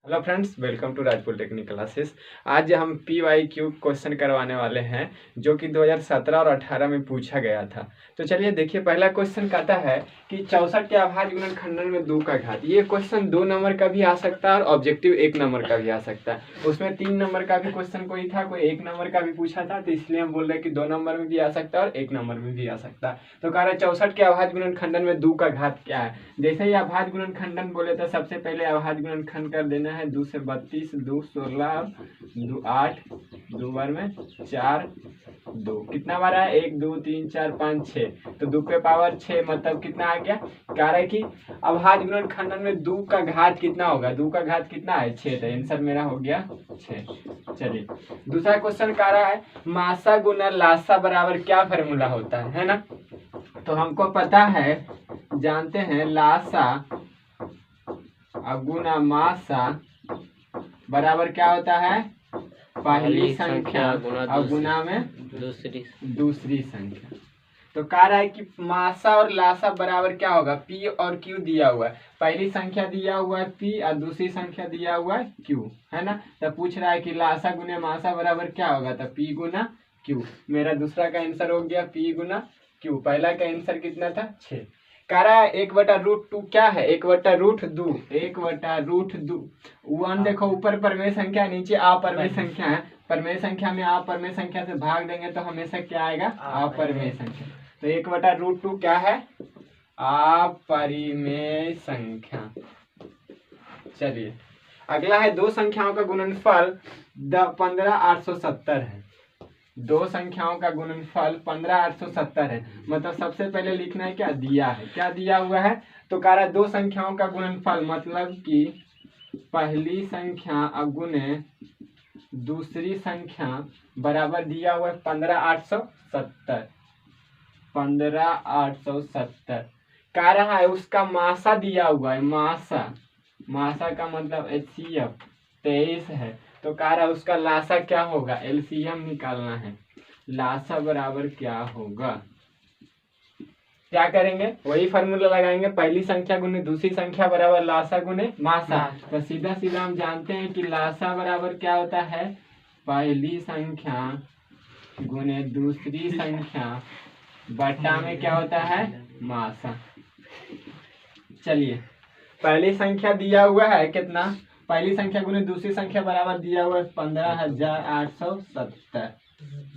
Hello friends, welcome to Rajpur technique classes. आज हम PYQ question करवाने वाले हैं जो कि 2017 और 18 में पूछा गया था। तो चलिए देखिए, पहला क्वेश्चन कहता है कि 64 के अभाज्य गुणनखंडन में 2 का घात। ये क्वेश्चन 2 नंबर का भी आ सकता है और ऑब्जेक्टिव 1 नंबर का भी आ सकता है। उसमें 3 नंबर का भी क्वेश्चन कोई था, कोई 1 नंबर का भी पूछा था, तो इसलिए हम बोल रहे हैं कि 2 नंबर में भी आ सकता है और 1 नंबर में भी आ सकता है। तो कह रहे 64 के अभाज्य गुणनखंडन में 2 का घात क्या है। जैसे ही अभाज्य गुणनखंडन बोले तो सबसे पहले अभाज्य गुणनखंड कर देना है। 2 से 32, 2 16, 2 8, 2 बार में 4, 2 कितना बार है, 1 2 3 4 5 6, तो 2 के पावर 6 मतलब कितना आ गया। कह रहा है कि अभाज्य गुणनखंडन में 2 का घात कितना होगा। 2 का घात कितना है, 6, तो आंसर मेरा हो गया 6। चलिए दूसरा क्वेश्चन कह रहा है मासा गुना लासा बराबर क्या फॉर्मूला होता है ना। तो हमको पता है, जानते हैं, लासा गुना मासा बराबर क्या होता है, पहली संख्या और गुना में दूसरी संख्या। तो कह रहा है कि मासा और लासा बराबर क्या होगा, P और Q दिया हुआ है। पहली संख्या दिया हुआ है P और दूसरी संख्या दिया हुआ है Q, है ना। तो पूछ रहा है कि लासा गुने मासा बराबर क्या होगा, तो P गुना Q। मेरा दूसरा का आंसर हो गया P गुना Q। पहला का आंसर कितना था, 6। कह रहा है 1/√2 क्या है, 1/√2, 1/√2। वन देखो, ऊपर परमेय संख्या, नीचे अपरमेय संख्या है। परमेय संख्या में अपरमेय संख्या से भाग देंगे तो हमेशा क्या आएगा, अपरमेय संख्या। तो 1/√2 क्या है, अपरिमेय संख्या। चलिए अगला है दो संख्याओं का गुणनफल 15,870 है। दो संख्याओं का गुणनफल 15,870 है। मतलब सबसे पहले लिखना है क्या दिया है, क्या दिया हुआ है। तो कह रहा है दो संख्याओं का गुणनफल मतलब कि पहली संख्या गुने दूसरी संख्या बराबर दिया हुआ है 15,870। 15,870 कह रहा है उसका मासा दिया हुआ है। मासा का मतलब HCF 23 है। तो कह रहा है उसका लासा क्या होगा, LCM निकालना है। लासा बराबर क्या होगा, क्या करेंगे, वही फार्मूला लगाएंगे, पहली संख्या गुने दूसरी संख्या बराबर लासा गुने मासा। तो सीधा सीधा हम जानते हैं कि लासा बराबर क्या होता है, पहली संख्या गुने दूसरी संख्या बटा में क्या होता है, मासा। चलिए पहली संख्या दिया हुआ है कितना, पहली संख्या गुने दूसरी संख्या बराबर दिया हुआ है 15,870,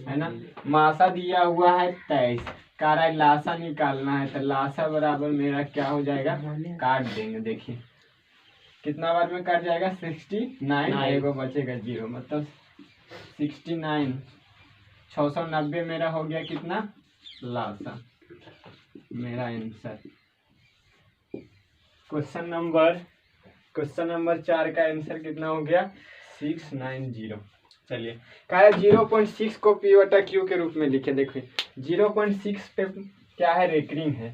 है ना। मासा दिया हुआ है 23। कह रहा है लासा निकालना है। तो लासा बराबर मेरा क्या हो जाएगा, काट देंगे, देखिए कितना बार में कट जाएगा, 69, एगो बचेगा 0, मतलब 69। 690 मेरा हो गया कितना, लासा। मेरा आंसर क्वेश्चन नंबर 4 का आंसर कितना हो गया, 690। चलिए कह रहा है 0.6 को P/Q के रूप में लिखे। देखिए 0.6 पे क्या है, रेकरिंग है।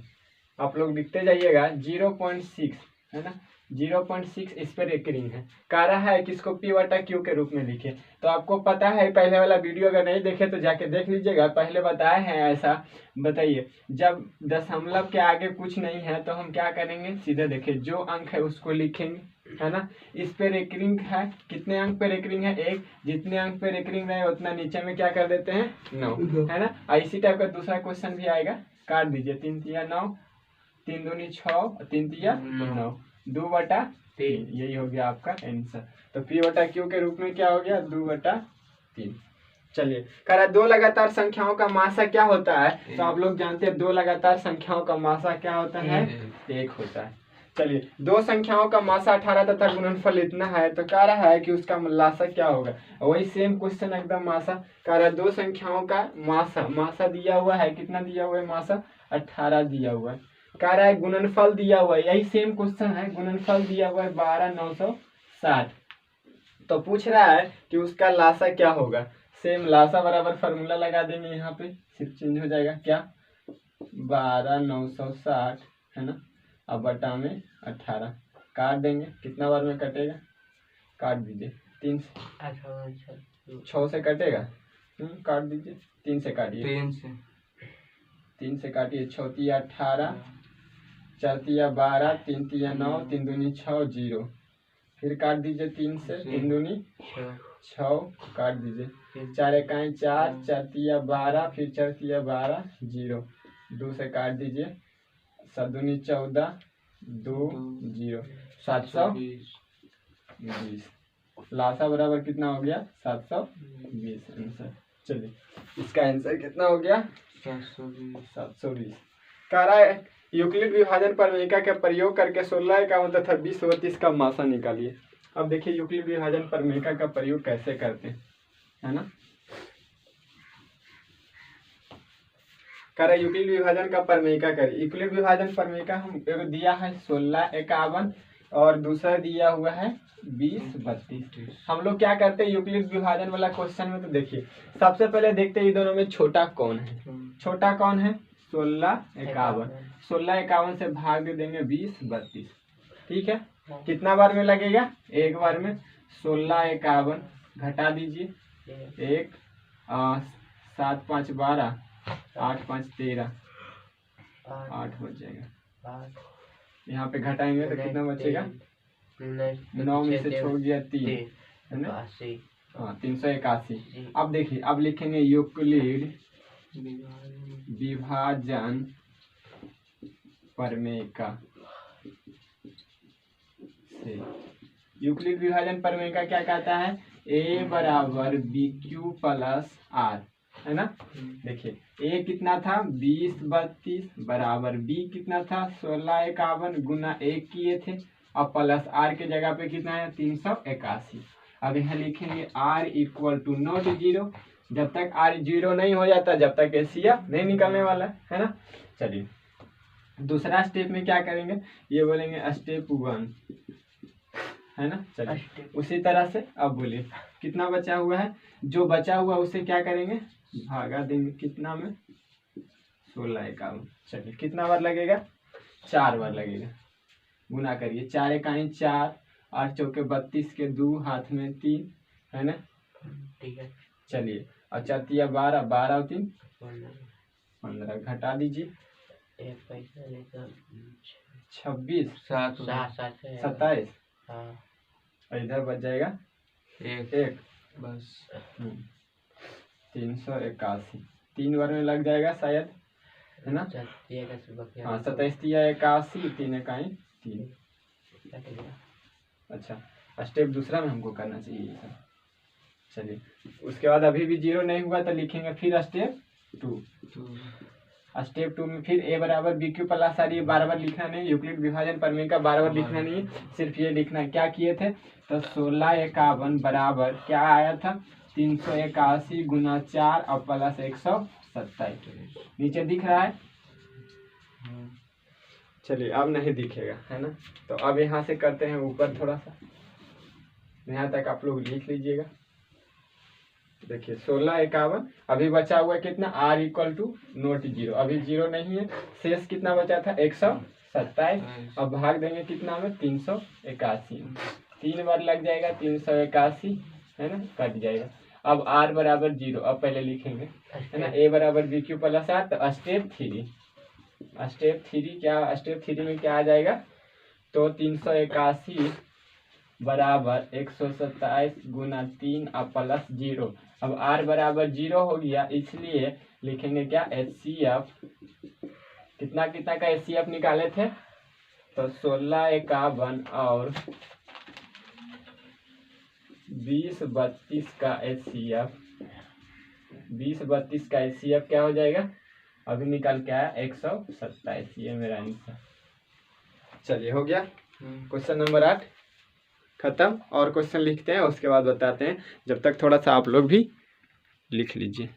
आप लोग लिखते जाइएगा 0.6, है ना। 0.6 इस पर रेकरिंग है। कह रहा है कि इसको P/Q के रूप में लिखे। तो आपको पता है, पहले वाला वीडियो अगर नहीं देखे तो जाके देख लीजिएगा, पहले बताए हैं ऐसा। बताइए, जब दशमलव के आगे कुछ नहीं है तो हम क्या करेंगे, सीधे देखिए जो अंक है उसको लिखेंगे, है ना। इस पे रेकरिंग है, कितने अंक पे रेकरिंग है, 1। जितने अंक पे रेकरिंग रहे उतना नीचे में क्या कर देते हैं, 9, है ना। इसी टाइप का दूसरा क्वेश्चन भी आएगा, काट दीजिए। 3 तिया 9, 3 दूनी 6, 3 तिया 9, 2/3, यही हो गया आपका आंसर। तो P/Q के रूप में क्या हो गया, 2/3। चलिए कह रहा है दो लगातार संख्याओं का मासा क्या होता है। तो आप लोग जानते हैं दो लगातार संख्याओं का मासा क्या होता है, 1 होता है। चलिए दो संख्याओं का मासा 18 तथा गुणनफल इतना है। तो कह रहा है कि उसका लासा क्या होगा, वही सेम क्वेश्चन एकदम मासा। कह रहा है दो संख्याओं का मासा दिया हुआ है, कितना दिया हुआ है, मासा 18 दिया हुआ है। कह रहा है गुणनफल दिया हुआ है, यही सेम क्वेश्चन है, गुणनफल दिया हुआ है 12,960। तो पूछ रहा है कि उसका लासा क्या होगा। सेम लासा बराबर फार्मूला लगा देंगे, यहाँ पे सिर्फ चेंज हो जाएगा, क्या 12,960, है ना। अब बटा में 18, काट देंगे, कितना बार में कटेगा, काट दीजिए 3 से, 6 से कटेगा, काट दीजिए, 3 से काटिए, 3 से काटिए, 6 तिया 18, 4 तिया 12, 3 तिया 9, 3 दूनी 6, 0, फिर काट दीजिए 3 से, 3 दूनी 6 काट दीजिए, 4 इकाई 4, 4 तिया 12, फिर 4 तिया 12 0, 2 से काट दीजिए, 7 दूनी 14, 2 0, 720। लासा बराबर कितना हो गया 720 आंसर। चलिए इसका आंसर कितना हो गया 720। कह रहा है यूक्लिड विभाजन प्रमेयिका का प्रयोग करके 16 51 तथा 20 32 का मासा निकालिए। अब देखिए यूक्लिड विभाजन प्रमेयिका का प्रयोग कैसे करते हैं, है ना। कह रहा है यूक्लिड विभाजन का प्रमेयिका करिए। यूक्लिड विभाजन प्रमेयिका हम एक दिया है 16 51 और दूसरा दिया हुआ है 20 32। हम लोग क्या करते हैं यूक्लिड विभाजन वाला क्वेश्चन में, तो देखिए सबसे पहले देखते हैं ये दोनों में छोटा कौन है। छोटा कौन है 16 51, 16 51 से भाग दे देंगे 20 32। ठीक है, कितना बार में लगेगा एक बार में। 16 51 घटा दीजिए 1, 7 5 12, 8 5 13, 8 हो जाएगा। यहाँ पे घटाएंगे तो कितना बचेगा 9 में से छोड़ दिया 3 है ना, हाँ 381। अब देखिए अब लिखेंगे यूक्लिड विभाजन प्रमेयिका से। यूक्लिड विभाजन प्रमेयिका क्या कहता है, a बराबर बी क्यू प्लस आर, है ना। देखिए a कितना था 20 32 बराबर b कितना था 16 51 गुना 1 किए थे, अब प्लस r के जगह पे कितना है 381। अब यहाँ लिखेंगे r इक्वल टू नॉट 0, जब तक r 0 नहीं हो जाता जब तक एचसीएफ नहीं निकलने वाला है ना। चलिए दूसरा स्टेप में क्या करेंगे, ये बोलेंगे स्टेप 1, है ना। चलिए उसी तरह से अब बोलिए कितना बचा हुआ है, जो बचा हुआ उसे क्या करेंगे भागा देंगे कितना में 16 51। चलिए कितना बार लगेगा 4 बार लगेगा, गुना करिए 4 इकाई 4, 8 चौके 32 के 2 हाथ में 3, है ना। ठीक है, चलिए और 4 तिया 12, 12 और 3 15, घटा दीजिए 26 27, और इधर बच जाएगा 1 बस 381। 3 बार में लग जाएगा शायद, है ना। हाँ 27 तिया 81, 3 इकाई 3। अच्छा स्टेप दूसरा में हमको करना चाहिए सर। चलिए उसके बाद अभी भी 0 नहीं हुआ तो लिखेंगे फिर स्टेप 2। स्टेप 2 में फिर a बराबर बी क्यू प्लस आर, ये बार बार लिखना नहीं, यूक्लिड विभाजन प्रमेय का बार बार लिखना नहीं है, सिर्फ ये लिखना है। क्या किए थे तो 16 51 बराबर क्या आया था 381 गुना 4 और प्लस 127, नीचे दिख रहा है। चलिए अब नहीं दिखेगा, है ना। तो अब यहाँ से करते हैं ऊपर थोड़ा सा, यहाँ तक आप लोग लिख लीजिएगा। देखिए 16 51 अभी बचा हुआ है कितना r इक्वल टू नोट 0, अभी 0 नहीं है, शेष कितना बचा था 127, अब भाग देंगे कितना में 381, 3 बार लग जाएगा 381, है ना, कट जाएगा। अब r बराबर 0, अब पहले लिखेंगे, है ना, a बराबर बी क्यू प्लस आर। तो स्टेप 3 क्या, स्टेप 3 में क्या आ जाएगा तो 381 बराबर 127 गुना 3 और प्लस 0। अब r बराबर 0 हो गया, इसलिए लिखेंगे क्या HCF, कितना कितना का HCF निकाले थे तो 16 51 और 20 32 का HCF, 20 32 का HCF क्या हो जाएगा, अभी निकल के आया 127, ये मेरा आंसर। चलिए हो गया क्वेश्चन नंबर 8 खत्म। और क्वेश्चन लिखते हैं उसके बाद बताते हैं, जब तक थोड़ा सा आप लोग भी लिख लीजिए।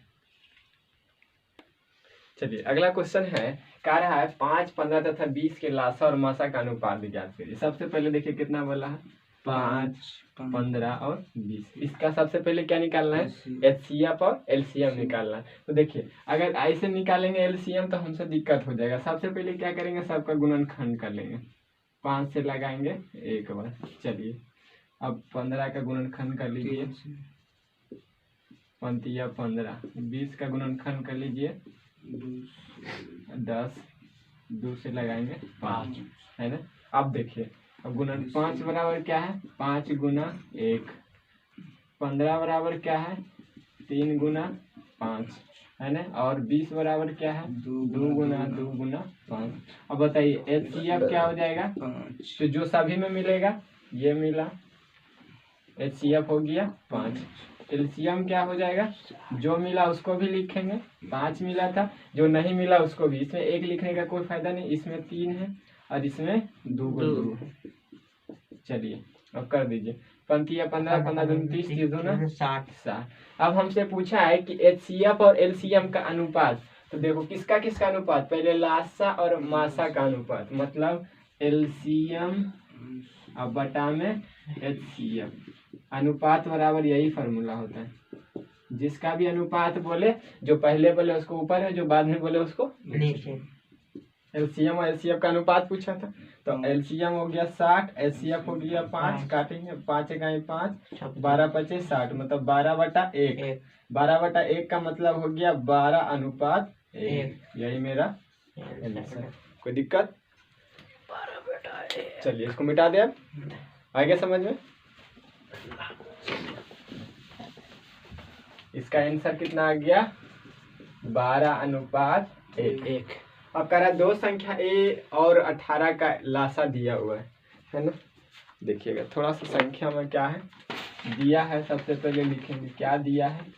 चलिए अगला क्वेश्चन है, कह रहा है 5 15 तथा 20 के लासा और मासा का अनुपात ज्ञात करिए। सबसे पहले देखिए कितना बोला है 5 15 और 20। इसका सबसे पहले क्या निकालना है HCF और LCM निकालना है। तो देखिए अगर ऐसे निकालेंगे LCM तो हमसे दिक्कत हो जाएगा। सबसे पहले क्या करेंगे सबका गुणनखंड कर लेंगे, 5 से लगाएंगे एक बार। चलिए अब 15 का गुणनखंड कर लीजिए, 15, 20 का गुणनखंड कर लीजिए 10, 2 से लगाएंगे 5, है ना। अब देखिए अब गुना 5 बराबर क्या है 5 गुना 1। 15 बराबर क्या है 3 गुना 5 है ना। और 20 बराबर क्या है 2 गुना 5। अब बताइए एचसीएफ क्या हो जाएगा 5। तो जो सभी में मिलेगा ये मिला, एचसीएफ हो गया 5। एलसीएम क्या हो जाएगा, जो मिला उसको भी लिखेंगे, 5 मिला था, जो नहीं मिला उसको भी। इसमें 1 लिखने का कोई फायदा नहीं, इसमें 3 है और इसमें 2 है। चलिए अब कर दीजिए। 15 15 15 दूनी 30 30 दूना 60। अब हमसे पूछा है कि एचसीएफ और एलसीएम का अनुपात। तो देखो किसका किसका अनुपात, पहले लासा और मासा का अनुपात, मतलब एलसीएम अब बटा में एचसीएफ। अनुपात बराबर यही फॉर्मूला होता है, जिसका भी अनुपात बोले, जो पहले बोले उसको ऊपर है, जो बाद में बोले उसको नीचे। एलसीएम और एचसीएफ का अनुपात पूछा था, तो एलसीएम हो गया 60, एचसीएफ हो गया 5, काटेंगे 5 इकाई 5, 12 25 60, मतलब 12/1। 12/1 का मतलब हो गया 12:1। यही मेरा आंसर। कोई दिक्कत, चलिए इसको मिटा दे। अब आ गया समझ में। इसका आंसर कितना आ गया 12:1। अब कह रहा है 2 संख्या ए और 18 का लासा दिया हुआ है ना। देखिएगा थोड़ा सा संख्या में क्या है दिया है, सबसे पहले लिखेंगे क्या दिया है।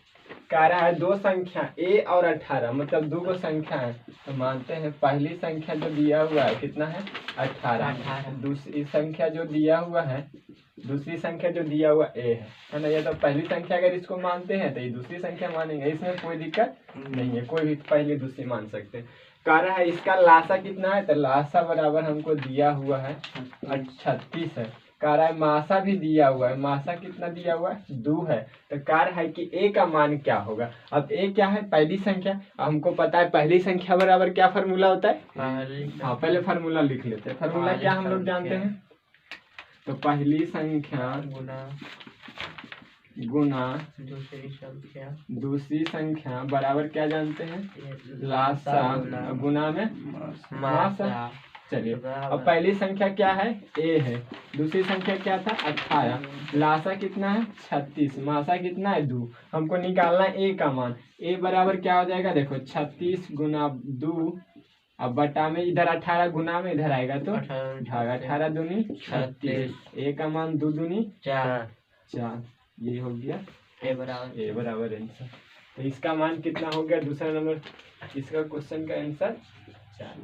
कह रहा है 2 संख्या ए और 18, मतलब 2 को संख्या है। तो मानते हैं पहली संख्या जो दिया हुआ है कितना है 18। दूसरी संख्या जो दिया हुआ है, दूसरी संख्या जो दिया हुआ ए है ना। ये तो पहली संख्या अगर इसको मानते हैं तो ये दूसरी संख्या मानेंगे, इसमें कोई दिक्कत नहीं है, कोई भी पहली दूसरी मान सकते हैं। कह रहा है इसका लासा कितना है, तो लासा बराबर हमको दिया हुआ है 36 है। कह रहा है मासा भी दिया हुआ है, मासा कितना दिया हुआ है 2 है। तो कह रहा है कि ए का मान क्या होगा। अब ए क्या है पहली संख्या, हमको पता है पहली संख्या बराबर क्या फार्मूला होता है। हाँ पहले फार्मूला लिख लेते हैं। फार्मूला क्या हम लोग जानते हैं, तो पहली संख्या गुना दूसरी संख्या बराबर क्या जानते हैं लासा गुना में मासा। चलिए अब पहली संख्या क्या है ए है, दूसरी संख्या क्या था 18, लासा कितना है 36, मासा कितना है 2। हमको निकालना है ए का मान। ए बराबर क्या हो जाएगा, देखो 36 गुना 2, अब बटा में इधर 18 गुना में इधर आएगा तो 18 दूनी 36, ए का मान 2 दूनी 4। ये हो गया ए बराबर आंसर। तो इसका मान कितना हो गया, दूसरा नंबर इसका क्वेश्चन का आंसर 4।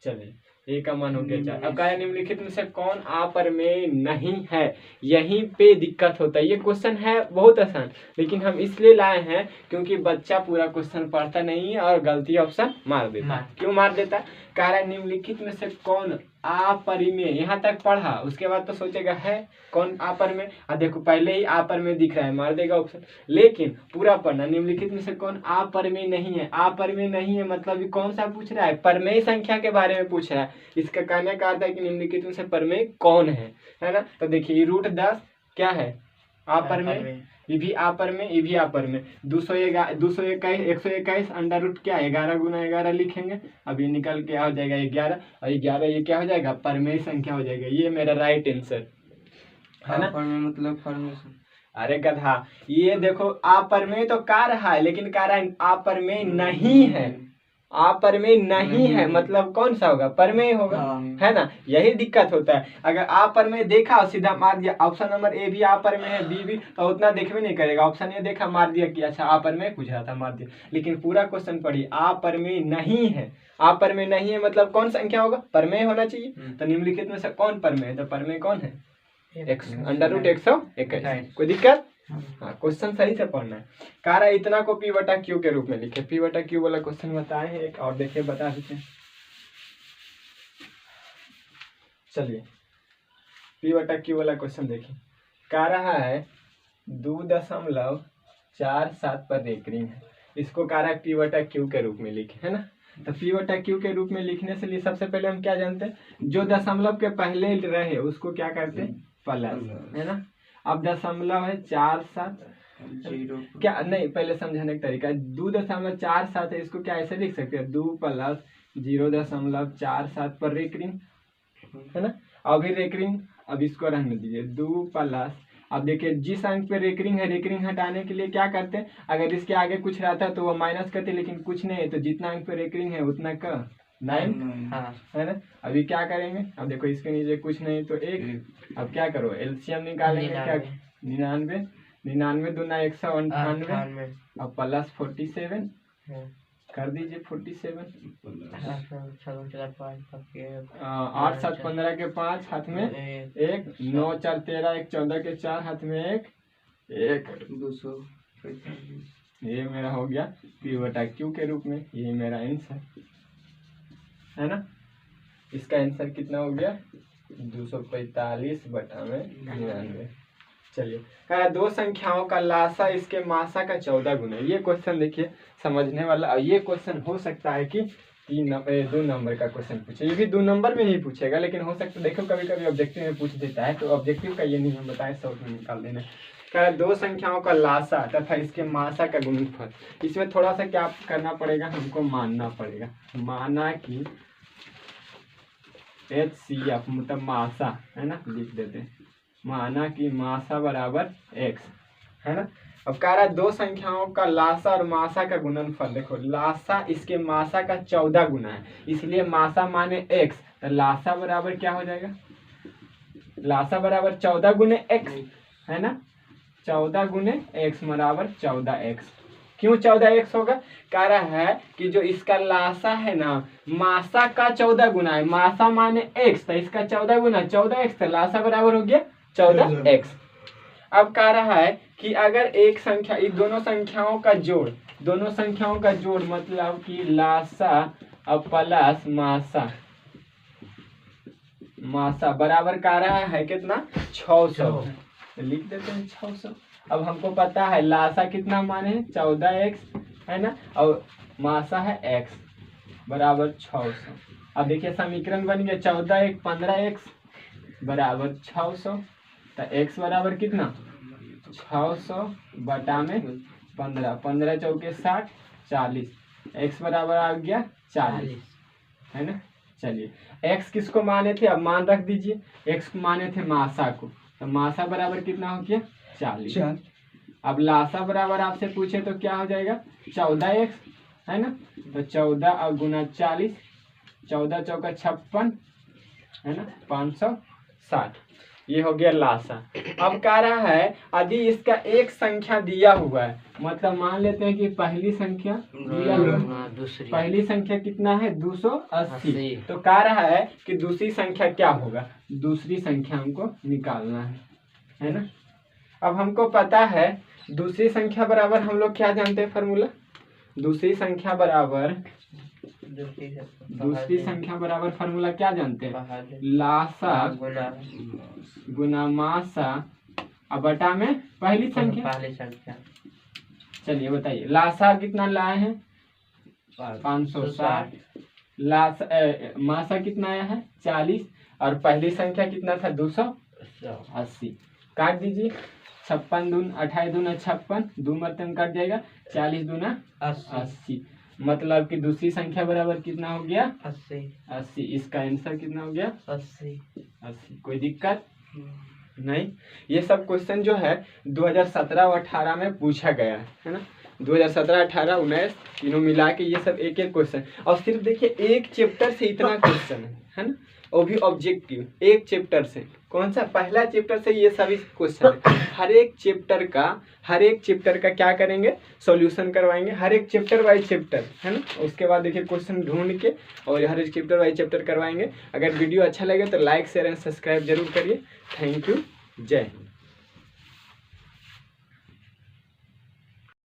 चलिए ए का मान हो गया 4। अब कहा निम्नलिखित में से कौन अप्रमेय नहीं है, यहीं पे दिक्कत होता है। ये क्वेश्चन है बहुत आसान, लेकिन हम इसलिए लाए हैं क्योंकि बच्चा पूरा क्वेश्चन पढ़ता नहीं है और गलती ऑप्शन मार देता है। क्यों मार देता है, कह रहा है निम्नलिखित में से कौन अपरिमेय, यहाँ तक पढ़ा उसके बाद तो सोचेगा है कौन अपरिमेय। देखो पहले ही अपरिमेय दिख रहा है, मार देगा ऑप्शन। लेकिन पूरा पढ़ना, निम्नलिखित में से कौन अपरिमेय नहीं है। अपरिमेय नहीं है मतलब कौन सा पूछ रहा है, परमेय संख्या के बारे में पूछ रहा है। इसका कहने का अर्थ है कि निम्नलिखित में से परमेय कौन है ना। तो देखिए √10 क्या है अपरिमेय, ये भी अपरिमेय, ये भी अपरिमेय। 121 अंडर रूट क्या 11 गुना 11 लिखेंगे। अब ये निकल के आ जाएगा 11 और 11 ये क्या हो जाएगा परमेय संख्या हो जाएगा। ये मेरा राइट आंसर है ना। मतलब फॉर्मेशन, अरे गधा ये देखो अपरिमेय तो कह रहा है, लेकिन कह रहा है अपरिमेय नहीं है। अपरिमेय नहीं है मतलब कौन सा होगा, परमेय होगा है ना। यही दिक्कत होता है, अगर अपरिमेय देखा और सीधा मार दिया। ऑप्शन नंबर ए भी अपरिमेय है, बी भी, तो उतना देखबे नहीं करेगा। ऑप्शन ए देखा मार दिया कि अच्छा अपरिमेय पूछ रहा था मार दिया, लेकिन पूरा क्वेश्चन पढ़िए अपरिमेय नहीं है। अपरिमेय नहीं है मतलब कौन संख्या होगा, परमेय होना चाहिए। तो निम्नलिखित में से कौन परमेय है, तो परमेय कौन है √121। कोई दिक्कत, हाँ क्वेश्चन सही से पढ़ना है। कह रहा है इतना को P/Q के रूप में लिखे। P/Q वाला क्वेश्चन बताए हैं एक और, देखिए बता देते हैं। चलिए P/Q वाला क्वेश्चन देखिए। कह रहा है 2.47 पर रेकरिंग है, इसको कह रहा है P/Q के रूप में लिखे है ना। तो P/Q के रूप में लिखने से लिए सबसे पहले हम क्या जानते हैं, जो दशमलव के पहले रहे उसको क्या करते हैं प्लस है ना। अब दशमलव है 47 क्या नहीं, पहले समझाने का तरीका 2.47 है, इसको क्या ऐसे लिख सकते हैं 2 + 0.47 पर रेकरिंग है ना। अभी रेकरिंग अब इसको रहने दीजिए 2 प्लस, अब देखिए जिस अंक पे रेकरिंग है, रेकरिंग हटाने के लिए क्या करते हैं, अगर इसके आगे कुछ रहता है तो वो माइनस करते, लेकिन कुछ नहीं है तो जितना अंक पे रेकरिंग है उतना का 9 है ना। अभी क्या करेंगे, अब देखो इसके नीचे कुछ नहीं तो 1, अब क्या करो एलसीएम निकालेंगे, क्या 99, 99 दूना 198, अब प्लस 47 कर दीजिए 47, 8 7 15 के 5 हाथ में 1, 9 4 13, 1 14 के 4 हाथ में 1, 200, ये मेरा हो गया P बटा Q के रूप में, ये मेरा आंसर है ना। इसका आंसर कितना हो गया 245 बटा में 99। चलिए कह रहा दो संख्याओं का लासा इसके मासा का 14 गुना। ये क्वेश्चन देखिए समझने वाला, और ये क्वेश्चन हो सकता है कि 2 नंबर का क्वेश्चन पूछे, ये भी 2 नंबर में ही पूछेगा, लेकिन हो सकता है देखो कभी कभी ऑब्जेक्टिव में पूछ देता है, तो ऑब्जेक्टिव का ये नहीं हम बताएं, शॉर्ट में निकाल देना। कह रहा दो संख्याओं का लासा तथा इसके मासा का गुणनफल। इसमें थोड़ा सा क्या करना पड़ेगा, हमको मानना पड़ेगा, माना कि HCF मतलब मासा है ना, लिख देते हैं, माना कि मासा बराबर x है ना। अब कह रहा है दो संख्याओं का लासा और मासा का गुणनफल। देखो लासा इसके मासा का 14 गुना है, इसलिए मासा माने x, तो लासा बराबर क्या हो जाएगा, लासा बराबर 14 गुने x है ना, 14 गुने x बराबर 14x। क्यों 14x होगा, कह रहा है कि जो इसका लासा है ना मासा का 14 गुना है, मासा माने x, तो इसका 14 गुना 14x, तो लासा बराबर हो गया 14x। अब कह रहा है कि अगर एक संख्या, इन दोनों संख्याओं का जोड़, दोनों संख्याओं का जोड़ मतलब कि लासा और प्लस मासा, मासा बराबर कह रहा है कितना 600, लिख देते हैं 600। अब हमको पता है लासा कितना माने 14x है ना, और मासा है x बराबर 600। अब देखिए समीकरण बन गया 14 1 15x बराबर 600, तो x बराबर कितना 600 बटा में 15, 15 चौके 60, 40, x बराबर आ गया 40 है ना। चलिए x किसको माने थे, अब मान रख दीजिए, x को माने थे मासा को, तो मासा बराबर कितना हो गया 40। अब लासा बराबर आपसे पूछे तो क्या हो जाएगा 14x है ना, तो 14 गुना 40, 14 चौका 56 है ना, 560, ये हो गया लासा। अब कह रहा है यदि इसका एक संख्या दिया हुआ है, मतलब मान लेते हैं कि पहली संख्या दिया हुआ है, पहली संख्या कितना है 280, तो कह रहा है कि दूसरी संख्या क्या होगा, दूसरी संख्या हमको निकालना है ना। अब हमको पता है दूसरी संख्या बराबर हम लोग क्या जानते हैं फार्मूला, दूसरी संख्या बराबर फार्मूला क्या जानते हैं, लासा गुना मासा अब बटा में पहली संख्या। चलिए बताइए लासा कितना लाए हैं 560, लासा मासा कितना आया है 40, और पहली संख्या कितना था 280। काट दीजिए 56 दून 28 दूना 56, 2 मतलब कट जाएगा, 40 दूना 80, मतलब कि दूसरी संख्या बराबर कितना हो गया 80। इसका आंसर कितना हो गया 80। कोई दिक्कत नहीं। ये सब क्वेश्चन जो है 2017 और 18 में पूछा गया है ना, 2017 18 19 तीनों मिला के ये सब एक एक क्वेश्चन, और सिर्फ देखिए एक चैप्टर से इतना क्वेश्चन है ना, वो भी ऑब्जेक्टिव एक चैप्टर से, कौन सा पहला चैप्टर से ये सभी क्वेश्चन है। हर एक चैप्टर का क्या करेंगे सॉल्यूशन करवाएंगे, हर एक चैप्टर बाय चैप्टर है ना, उसके बाद देखिए क्वेश्चन ढूंढ के और हर एक चैप्टर बाय चैप्टर करवाएंगे। अगर वीडियो अच्छा लगे तो लाइक शेयर एंड सब्सक्राइब जरूर करिए। थैंक यू, जय।